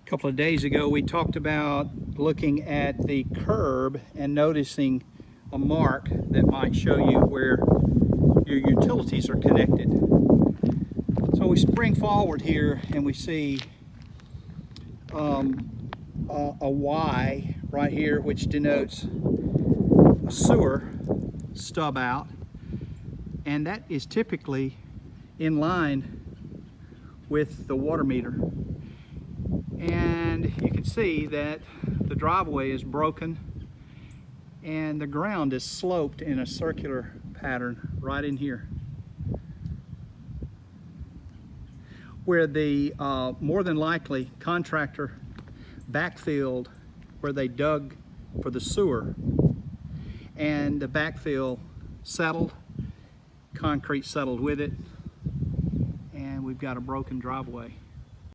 A couple of days ago we talked about looking at the curb and noticing a mark that might show you where your utilities are connected. So we spring forward here and we see a Y right here, which denotes a sewer stub out, and that is typically in line with the water meter. And you can see that the driveway is broken and the ground is sloped in a circular pattern right in here, where the more than likely contractor backfilled where they dug for the sewer, and the backfill settled, concrete settled with it, and we've got a broken driveway.